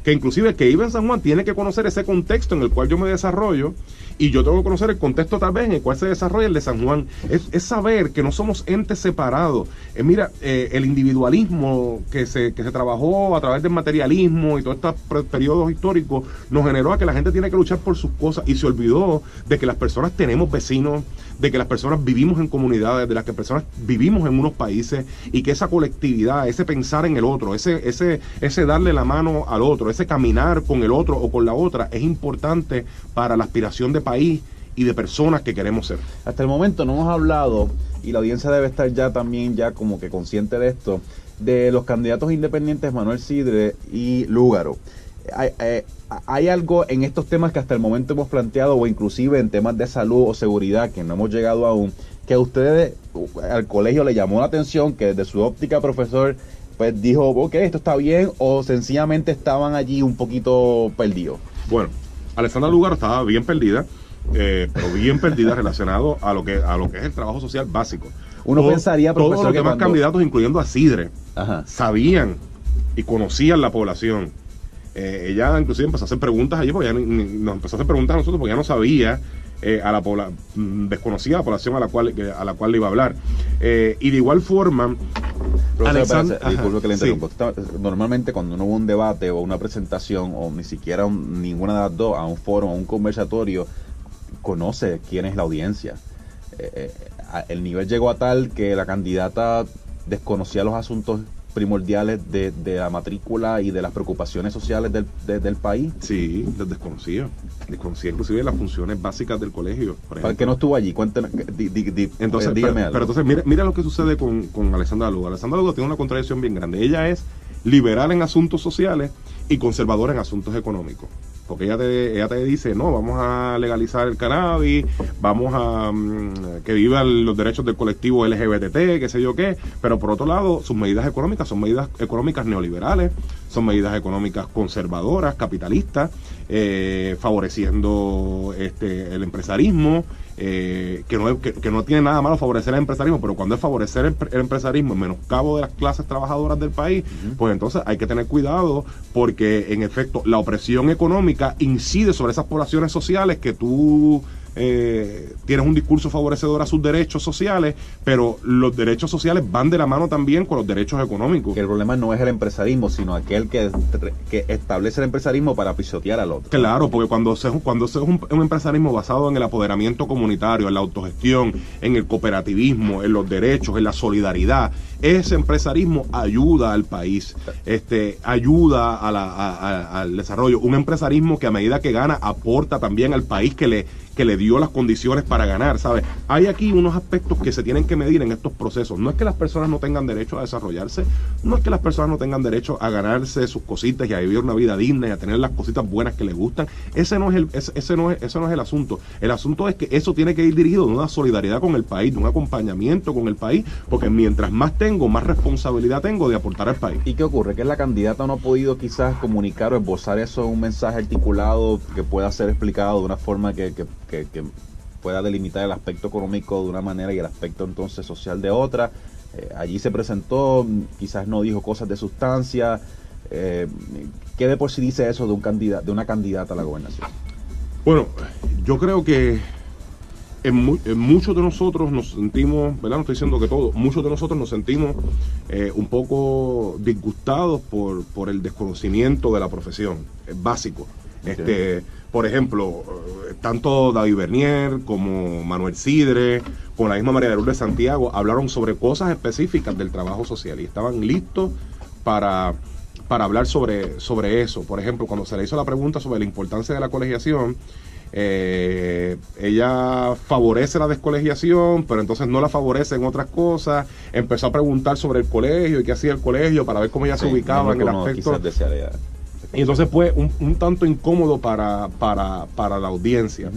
que inclusive el que vive en San Juan tiene que conocer ese contexto en el cual yo me desarrollo, y yo tengo que conocer el contexto tal vez en el cual se desarrolla el de San Juan. Es saber que no somos entes separados. Mira, el individualismo que se trabajó a través del materialismo y todos estos periodos históricos nos generó a que la gente tiene que luchar por sus cosas, y se olvidó de que las personas tenemos vecinos, de que las personas vivimos en comunidades, de las que personas vivimos en unos países, y que esa colectividad, ese pensar en el otro, ese darle la mano al otro, ese caminar con el otro o con la otra, es importante para la aspiración de país y de personas que queremos ser. Hasta el momento no hemos hablado, y la audiencia debe estar ya también ya como que consciente de esto, de los candidatos independientes Manuel Sidre y Lúgaro. Hay algo en estos temas que hasta el momento hemos planteado, o inclusive en temas de salud o seguridad que no hemos llegado aún, que a ustedes, al colegio le llamó la atención, que desde su óptica profesor pues dijo, ok, esto está bien, o sencillamente estaban allí un poquito perdidos. Bueno, Alexandra Lúgaro estaba bien perdida, pero bien perdida relacionado a lo que es el trabajo social básico. Uno pensaría, profesor, todos los demás candidatos, incluyendo a Sidre, ajá, sabían y conocían la población. Ella inclusive empezó a hacer preguntas allí, porque nos empezó a hacer preguntas a nosotros, porque ya no sabía, desconocía la población a la cual le iba a hablar. Y de igual forma, disculpe que le interrumpo. Sí. Normalmente cuando uno va a un debate o una presentación, o ni siquiera ninguna de las dos, a un foro, a un conversatorio, conoce quién es la audiencia. El nivel llegó a tal que la candidata desconocía los asuntos primordiales de la matrícula y de las preocupaciones sociales del país. Sí, desconocía inclusive las funciones básicas del colegio, por ejemplo. ¿Para qué no estuvo allí? Cuéntenos, entonces, pero entonces mira lo que sucede con Alexandra Lúgaro. Alexandra Lúgaro tiene una contradicción bien grande. Ella es liberal en asuntos sociales y conservadora en asuntos económicos. Porque ella te dice, no, vamos a legalizar el cannabis, vamos a que vivan los derechos del colectivo LGBT, qué sé yo qué, pero por otro lado, sus medidas económicas son medidas económicas neoliberales, son medidas económicas conservadoras, capitalistas, favoreciendo el empresarismo, que no tiene nada malo favorecer el empresarismo, pero cuando es favorecer el empresarismo en menoscabo de las clases trabajadoras del país, pues entonces hay que tener cuidado, porque en efecto la opresión económica incide sobre esas poblaciones sociales que tú tienes un discurso favorecedor a sus derechos sociales, pero los derechos sociales van de la mano también con los derechos económicos. Que el problema no es el empresarismo, sino aquel que establece el empresarismo para pisotear al otro. Claro, porque cuando se es un empresarismo basado en el apoderamiento comunitario, en la autogestión, en el cooperativismo, en los derechos, en la solidaridad, ese empresarismo ayuda al país, ayuda al desarrollo. Un empresarismo que a medida que gana aporta también al país que le dio las condiciones para ganar, ¿sabes? Hay aquí unos aspectos que se tienen que medir en estos procesos. No es que las personas no tengan derecho a desarrollarse, no es que las personas no tengan derecho a ganarse sus cositas y a vivir una vida digna y a tener las cositas buenas que les gustan. Ese no es el asunto. El asunto es que eso tiene que ir dirigido de una solidaridad con el país, de un acompañamiento con el país, porque mientras más tengo, más responsabilidad tengo de aportar al país. ¿Y qué ocurre? Que la candidata no ha podido quizás comunicar o esbozar eso en un mensaje articulado que pueda ser explicado de una forma que pueda delimitar el aspecto económico de una manera y el aspecto entonces social de otra. Allí se presentó, quizás no dijo cosas de sustancia. ¿Qué de por sí dice eso de una candidata a la gobernación? Bueno, yo creo que en muchos de nosotros nos sentimos, ¿verdad? No estoy diciendo que todos, muchos de nosotros nos sentimos un poco disgustados por el desconocimiento de la profesión, es básico. Okay. Por ejemplo, tanto David Bernier como Manuel Sidre, como la misma María de Lourdes Santiago, hablaron sobre cosas específicas del trabajo social y estaban listos para hablar sobre eso. Por ejemplo, cuando se le hizo la pregunta sobre la importancia de la colegiación, ella favorece la descolegiación, pero entonces no la favorece en otras cosas. Empezó a preguntar sobre el colegio y qué hacía el colegio para ver cómo ella se ubicaba en el aspecto. Y entonces fue un tanto incómodo para la audiencia.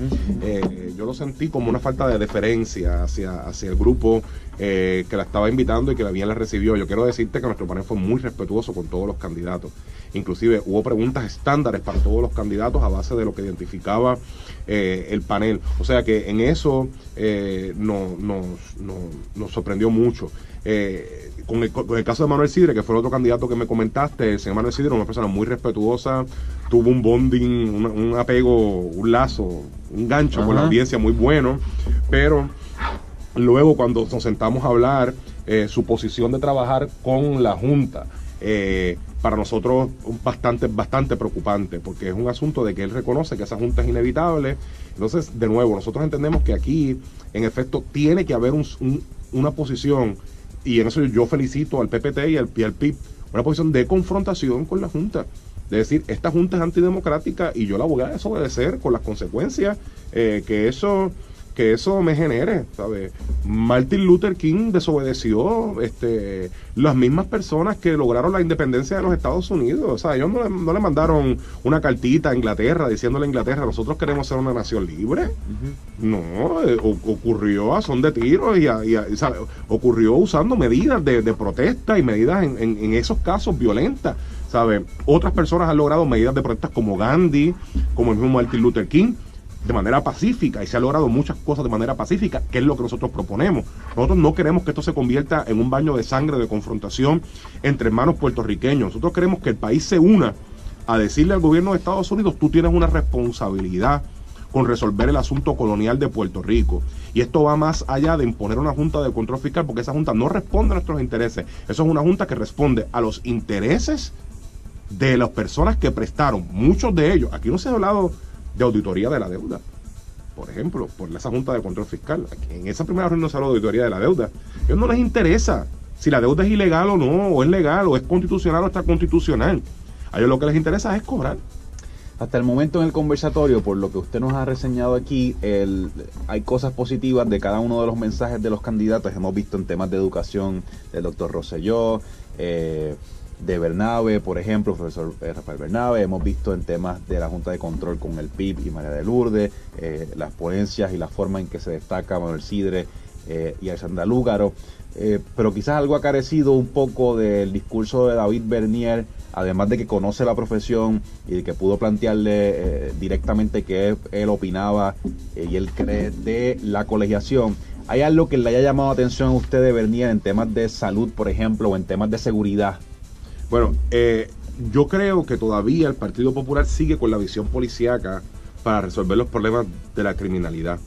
Yo lo sentí como una falta de deferencia hacia el grupo que la estaba invitando y que la bien la recibió. Yo quiero decirte que nuestro panel fue muy respetuoso con todos los candidatos. inclusive hubo preguntas estándares para todos los candidatos a base de lo que identificaba el panel. O sea que en eso nos sorprendió mucho. Con el caso de Manuel Sidre, que fue el otro candidato que me comentaste, el señor Manuel Sidre, una persona muy respetuosa, tuvo un bonding, un apego, un lazo, un gancho con la audiencia muy bueno, pero luego cuando nos sentamos a hablar, su posición de trabajar con la Junta, para nosotros bastante preocupante, porque es un asunto de que él reconoce que esa Junta es inevitable. Entonces, de nuevo, nosotros entendemos que aquí, en efecto, tiene que haber una posición, y en eso yo felicito al PPT y al PIB, una posición de confrontación con la Junta. De decir, esta Junta es antidemocrática y yo la voy a desobedecer con las consecuencias que eso me genere, ¿sabes? Martin Luther King desobedeció las mismas personas que lograron la independencia de los Estados Unidos. O sea, ellos no le mandaron una cartita a Inglaterra diciéndole a Inglaterra, nosotros queremos ser una nación libre. No, ocurrió a son de tiros ¿sabes? Ocurrió usando medidas de protesta y medidas en esos casos violentas, ¿sabes? Otras personas han logrado medidas de protesta como Gandhi, como el mismo Martin Luther King, de manera pacífica, y se ha logrado muchas cosas de manera pacífica, que es lo que nosotros proponemos. Nosotros no queremos que esto se convierta en un baño de sangre, de confrontación entre hermanos puertorriqueños. Nosotros queremos que el país se una a decirle al gobierno de Estados Unidos, tú tienes una responsabilidad con resolver el asunto colonial de Puerto Rico. Y esto va más allá de imponer una junta de control fiscal, porque esa junta no responde a nuestros intereses. Eso es una junta que responde a los intereses de las personas que prestaron, muchos de ellos. Aquí no se ha hablado de auditoría de la deuda, por ejemplo, por esa Junta de Control Fiscal. Aquí, en esa primera reunión no se habló de auditoría de la deuda. A ellos no les interesa si la deuda es ilegal o no, o es legal, o es constitucional o está constitucional. A ellos lo que les interesa es cobrar. Hasta el momento en el conversatorio, por lo que usted nos ha reseñado aquí, hay cosas positivas de cada uno de los mensajes de los candidatos. Hemos visto en temas de educación del doctor Rosselló, de Bernabe, por ejemplo, profesor Rafael Bernabe. Hemos visto en temas de la Junta de Control con el PIB y María de Lourdes, las ponencias y la forma en que se destaca Manuel Sidre y Alexandra Lúgaro. Pero quizás algo ha carecido un poco del discurso de David Bernier, además de que conoce la profesión y de que pudo plantearle directamente qué él opinaba y él cree de la colegiación. ¿Hay algo que le haya llamado la atención a usted de Bernier en temas de salud, por ejemplo, o en temas de seguridad? Bueno, yo creo que todavía el Partido Popular sigue con la visión policíaca para resolver los problemas de la criminalidad.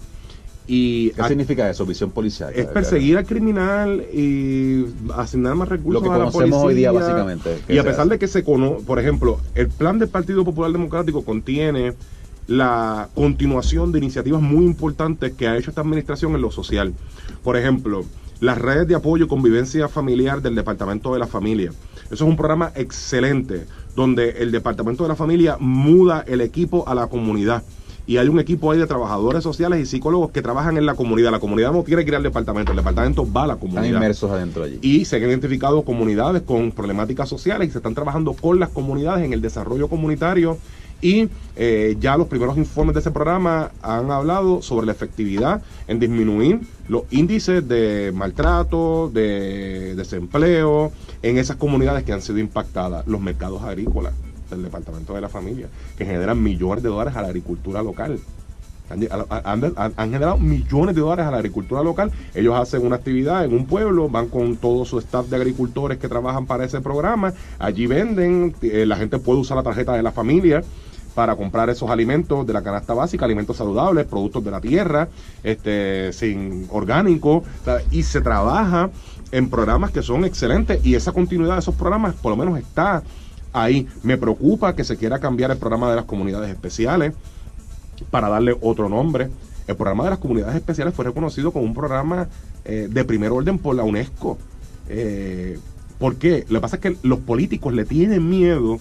¿Qué significa eso, visión policíaca? Es perseguir al criminal y asignar más recursos a la policía. Lo que conocemos hoy día, básicamente. Y a pesar de que se conoce, por ejemplo, el plan del Partido Popular Democrático contiene la continuación de iniciativas muy importantes que ha hecho esta administración en lo social. Por ejemplo, las redes de apoyo y convivencia familiar del Departamento de la Familia. Eso es un programa excelente, donde el Departamento de la Familia muda el equipo a la comunidad. Y hay un equipo ahí de trabajadores sociales y psicólogos que trabajan en la comunidad. La comunidad no tiene que ir al departamento, el departamento va a la comunidad. Están inmersos adentro allí. Y se han identificado comunidades con problemáticas sociales y se están trabajando con las comunidades en el desarrollo comunitario. Y ya los primeros informes de ese programa han hablado sobre la efectividad en disminuir los índices de maltrato, de desempleo en esas comunidades que han sido impactadas. Los mercados agrícolas del Departamento de la Familia, que generan millones de dólares a la agricultura local. Han generado millones de dólares a la agricultura local. Ellos hacen una actividad en un pueblo, van con todo su staff de agricultores que trabajan para ese programa, allí venden, la gente puede usar la tarjeta de la familia para comprar esos alimentos de la canasta básica, alimentos saludables, productos de la tierra, sin orgánicos, y se trabaja en programas que son excelentes, y esa continuidad de esos programas por lo menos está ahí. Me preocupa que se quiera cambiar el programa de las comunidades especiales para darle otro nombre. El programa de las comunidades especiales fue reconocido como un programa de primer orden por la UNESCO. ¿Por qué? Lo que pasa es que los políticos le tienen miedo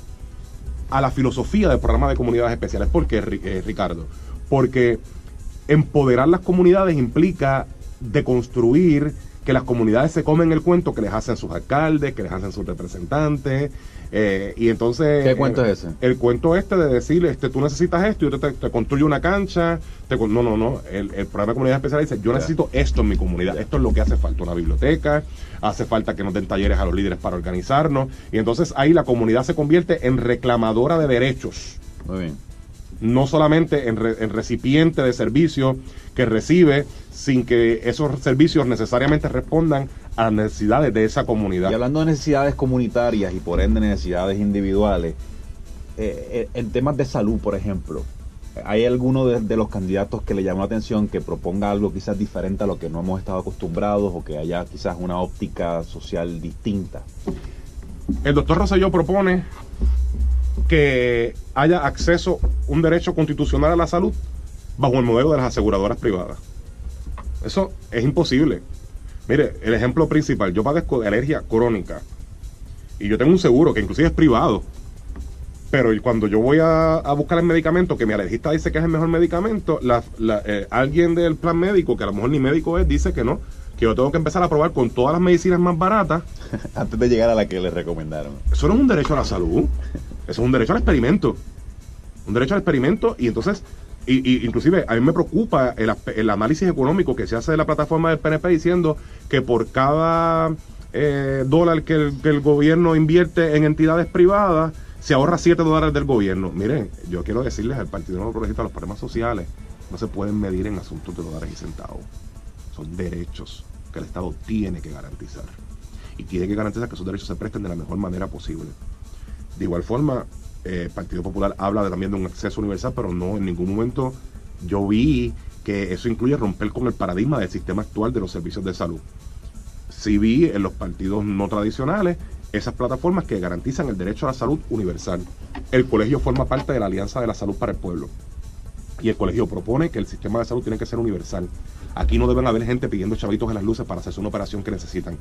a la filosofía del programa de comunidades especiales. ¿Por qué, Ricardo? Porque empoderar las comunidades implica deconstruir que las comunidades se comen el cuento que les hacen sus alcaldes, que les hacen sus representantes, y entonces... ¿Qué cuento es ese? El cuento de decirle, tú necesitas esto, yo te construyo una cancha, no, el programa de comunidad especial dice, yo necesito esto en mi comunidad, esto es lo que hace falta, una biblioteca, hace falta que nos den talleres a los líderes para organizarnos, y entonces ahí la comunidad se convierte en reclamadora de derechos. Muy bien. No solamente en recipiente de servicios que recibe, sin que esos servicios necesariamente respondan a las necesidades de esa comunidad. Y hablando de necesidades comunitarias y por ende necesidades individuales, en temas de salud, por ejemplo, ¿hay alguno de los candidatos que le llamó la atención que proponga algo quizás diferente a lo que no hemos estado acostumbrados o que haya quizás una óptica social distinta? El doctor Rosselló propone que haya acceso, un derecho constitucional a la salud bajo el modelo de las aseguradoras privadas. Eso es imposible. Mire, el ejemplo principal, yo padezco de alergia crónica y yo tengo un seguro que inclusive es privado, pero cuando yo voy a buscar el medicamento que mi alergista dice que es el mejor medicamento, alguien del plan médico, que a lo mejor ni médico es, dice que no, que yo tengo que empezar a probar con todas las medicinas más baratas antes de llegar a la que le recomendaron. Eso no es un derecho a la salud, eso es un derecho al experimento. Un derecho al experimento, y entonces, inclusive a mí me preocupa el análisis económico que se hace de la plataforma del PNP diciendo que por cada dólar que el gobierno invierte en entidades privadas, se ahorra $7 del gobierno. Miren, yo quiero decirles al Partido Nuevo Progresista, los problemas sociales no se pueden medir en asuntos de dólares y centavos. Son derechos que el Estado tiene que garantizar. Y tiene que garantizar que esos derechos se presten de la mejor manera posible. De igual forma, el Partido Popular habla también de un acceso universal, pero no en ningún momento yo vi que eso incluye romper con el paradigma del sistema actual de los servicios de salud. Sí vi en los partidos no tradicionales esas plataformas que garantizan el derecho a la salud universal. El colegio forma parte de la Alianza de la Salud para el Pueblo. Y el colegio propone que el sistema de salud tiene que ser universal. Aquí no deben haber gente pidiendo chavitos en las luces para hacerse una operación que necesitan.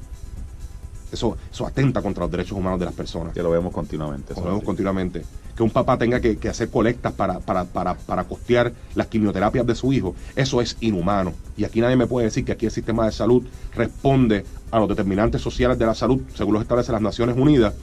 Eso atenta contra los derechos humanos de las personas. Que lo vemos continuamente. Lo vemos continuamente. Que un papá tenga que hacer colectas para costear las quimioterapias de su hijo, eso es inhumano. Y aquí nadie me puede decir que aquí el sistema de salud responde a los determinantes sociales de la salud, según los establece las Naciones Unidas,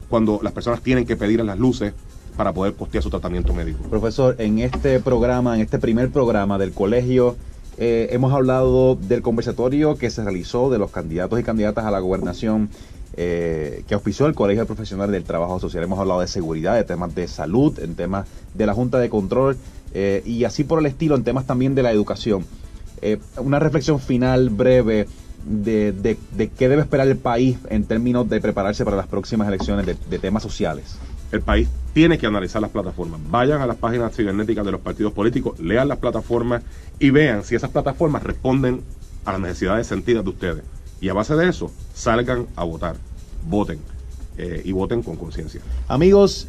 cuando las personas tienen que pedir en las luces para poder costear su tratamiento médico. Profesor, en este programa, en este primer programa del colegio, hemos hablado del conversatorio que se realizó de los candidatos y candidatas a la gobernación que auspició el Colegio Profesional del Trabajo Social. Hemos hablado de seguridad, de temas de salud, en temas de la Junta de Control y así por el estilo, en temas también de la educación. Una reflexión final breve de qué debe esperar el país en términos de prepararse para las próximas elecciones de temas sociales. El país tiene que analizar las plataformas. Vayan a las páginas cibernéticas de los partidos políticos, lean las plataformas y vean si esas plataformas responden a las necesidades sentidas de ustedes. Y a base de eso, salgan a votar. Voten. Y voten con conciencia. Amigos,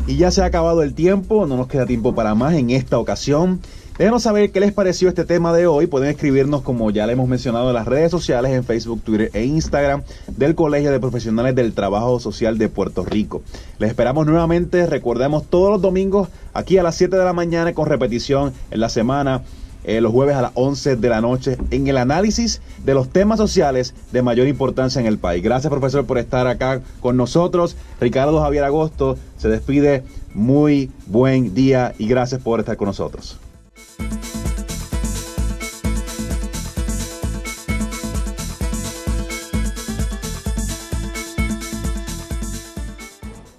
y ya se ha acabado el tiempo, no nos queda tiempo para más en esta ocasión. Déjenos saber qué les pareció este tema de hoy. Pueden escribirnos, como ya le hemos mencionado, en las redes sociales, en Facebook, Twitter e Instagram del Colegio de Profesionales del Trabajo Social de Puerto Rico. Les esperamos nuevamente, recordemos, todos los domingos aquí a las 7 de la mañana con repetición en la semana, los jueves a las 11 de la noche, en el análisis de los temas sociales de mayor importancia en el país. Gracias, profesor, por estar acá con nosotros. Ricardo Javier Agosto se despide. Muy buen día y gracias por estar con nosotros.